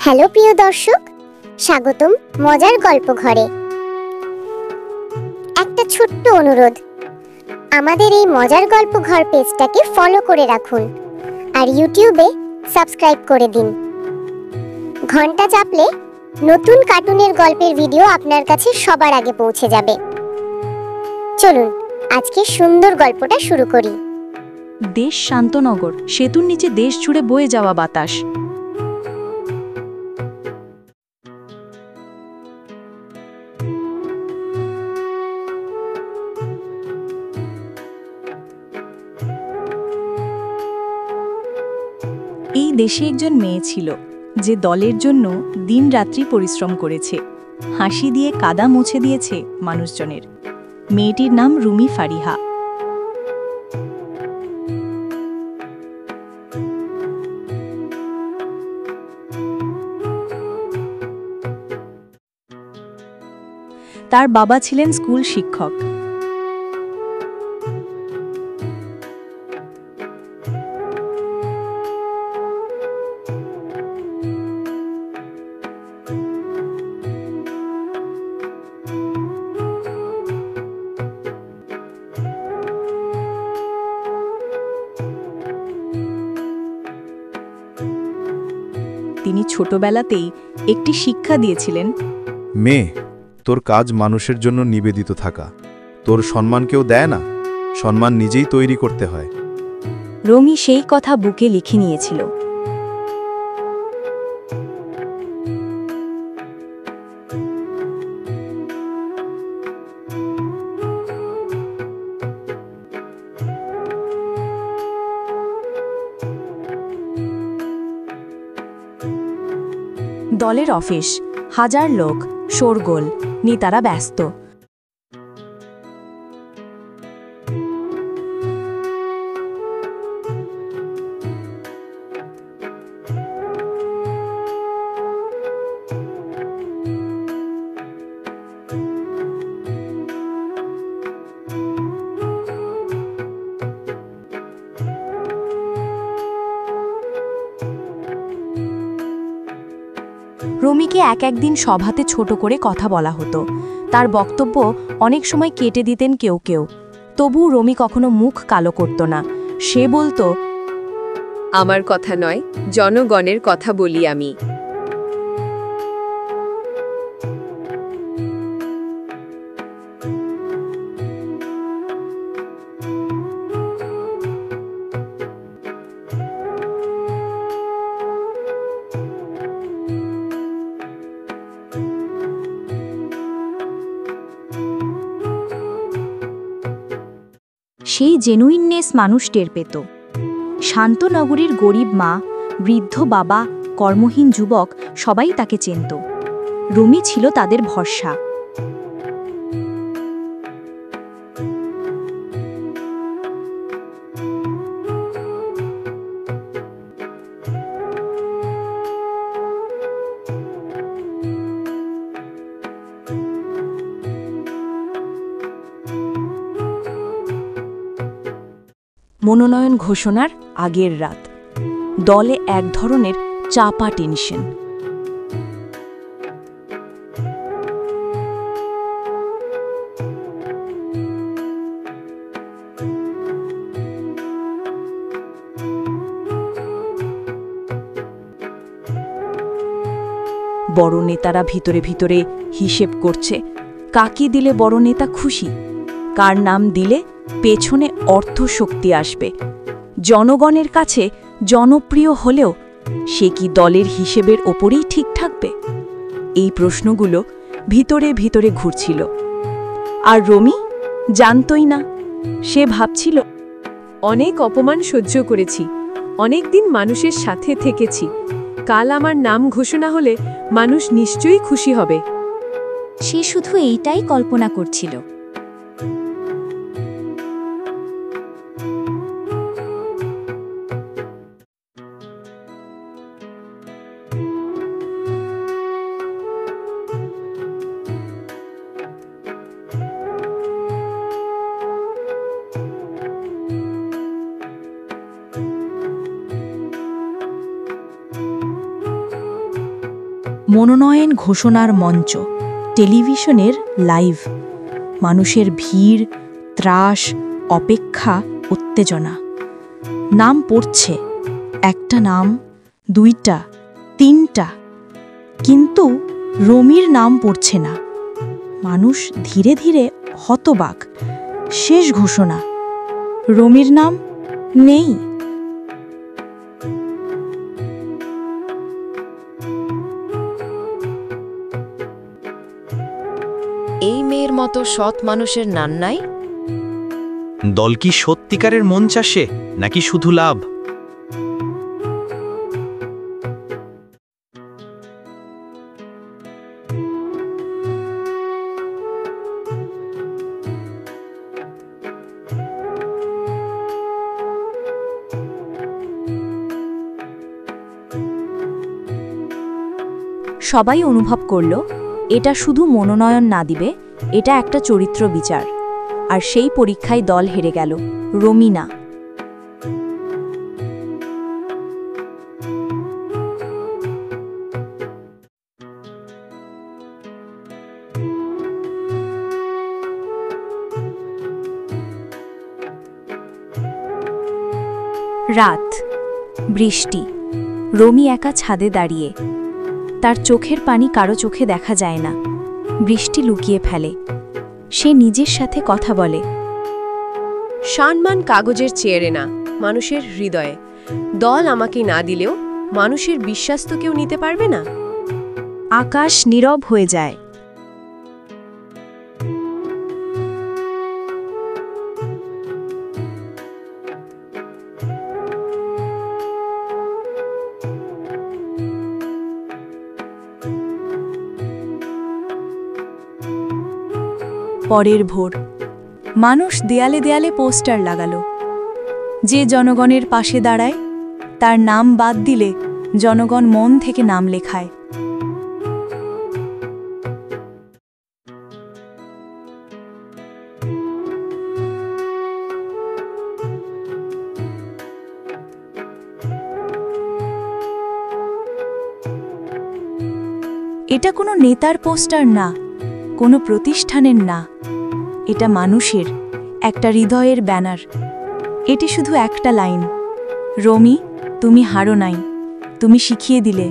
Hello প্রিয় দর্শক, স্বাগতম মজার গল্প ঘরে। একটা ছোট্ট অনুরোধ, আমাদের এই মজার গল্প ঘর পেজটাকে ফলো করে রাখুন আর ইউটিউবে সাবস্ক্রাইব করে দিন। ঘন্টা চাপলে নতুন কার্টুনের গল্পের ভিডিও আপনার কাছে সবার আগে পৌঁছে যাবে। চলুন আজকে সুন্দর গল্পটা শুরু করি। দেশ শান্তনগর, সেতুর নিচে দেশ জুড়ে বয়ে যাওয়া বাতাস। এই দেশে একজন মেয়ে ছিল যে দলের জন্য দিনরাত্রি পরিশ্রম করেছে, হাসি দিয়ে কাদা মুছে দিয়েছে মানুষজনের। মেয়েটির নাম রুমি ফারিহা। তার বাবা ছিলেন স্কুল শিক্ষক। তিনি ছোটবেলাতেই একটি শিক্ষা দিয়েছিলেন, মেয়ে, তোর কাজ মানুষের জন্য নিবেদিত থাকা। তোর সম্মান কেউ দেয় না, সম্মান নিজেই তৈরি করতে হয়। রমি সেই কথা বুকে লিখে নিয়েছিল। দলের অফিস, হাজার লোক, শোরগোল, নেতারা ব্যস্ত। রমিকে একদিন সভাতে ছোট করে কথা বলা হতো। তার বক্তব্য অনেক সময় কেটে দিতেন কেউ কেউ। তবু রমি কখনো মুখ কালো করত না। সে বলতো, আমার কথা নয়, জনগণের কথা বলি আমি। সেই জেনুইননেস মানুষ টের পেত। শান্তনগরীর গরিব মা, বৃদ্ধ বাবা, কর্মহীন যুবক সবাই তাকে চেনত। রমি ছিল তাদের ভরসা। মনোনয়ন ঘোষণার আগের রাত। দলে এক ধরনের চাপা টেনশন। বড় নেতারা ভিতরে ভিতরে হিসেব করছে, কাকে দিলে বড় নেতা খুশি, কার নাম দিলে পেছনে অর্থ শক্তি আসবে। জনগণের কাছে জনপ্রিয় হলেও সে কি দলের হিসেবের ওপরেই ঠিক থাকবে? এই প্রশ্নগুলো ভিতরে ভিতরে ঘুরছিল। আর রমি জানতই না। সে ভাবছিল, অনেক অপমান সহ্য করেছি, অনেক দিন মানুষের সাথে থেকেছি। কাল আমার নাম ঘোষণা হলে মানুষ নিশ্চয়ই খুশি হবে। সে শুধু এইটাই কল্পনা করছিল। মনোনয়ন ঘোষণার মঞ্চ, টেলিভিশনের লাইভ, মানুষের ভিড়, ত্রাস, অপেক্ষা, উত্তেজনা। নাম পড়ছে, একটা নাম, দুইটা, তিনটা, কিন্তু রমির নাম পড়ছে না। মানুষ ধীরে ধীরে হতবাক। শেষ ঘোষণা, রমির নাম নেই। এই মেয়ের মতো সৎ মানুষের নাম নাই? দল কি সত্যিকারের মন চাষে নাকি শুধু লাভ? সবাই অনুভব করল এটা শুধু মনোনয়ন না দিবে, এটা একটা চরিত্র বিচার। আর সেই পরীক্ষায় দল হেরে গেল, রমি না। রাত, বৃষ্টি, রমি একা ছাদে দাঁড়িয়ে। তার চোখের পানি কারো চোখে দেখা যায় না। বৃষ্টি লুকিয়ে ফেলে। সে নিজের সাথে কথা বলে। সম্মান কাগজের চেয়ারে না, মানুষের হৃদয়ে। দল আমাকে না দিলেও মানুষের বিশ্বাস তো কেউ নিতে পারবে না। আকাশ নীরব হয়ে যায়। পরের ভোর, মানুষ দেয়ালে দেয়ালে পোস্টার লাগালো। যে জনগণের পাশে দাঁড়ায় তার নাম বাদ দিলে জনগণ মন থেকে নাম লেখায়। এটা কোনো নেতার পোস্টার না, কোনো প্রতিষ্ঠানের না, এটা মানুষের একটা হৃদয়ের ব্যানার। এটি শুধু একটা লাইন, রমি তুমি হারো নাই, তুমি শিখিয়ে দিলে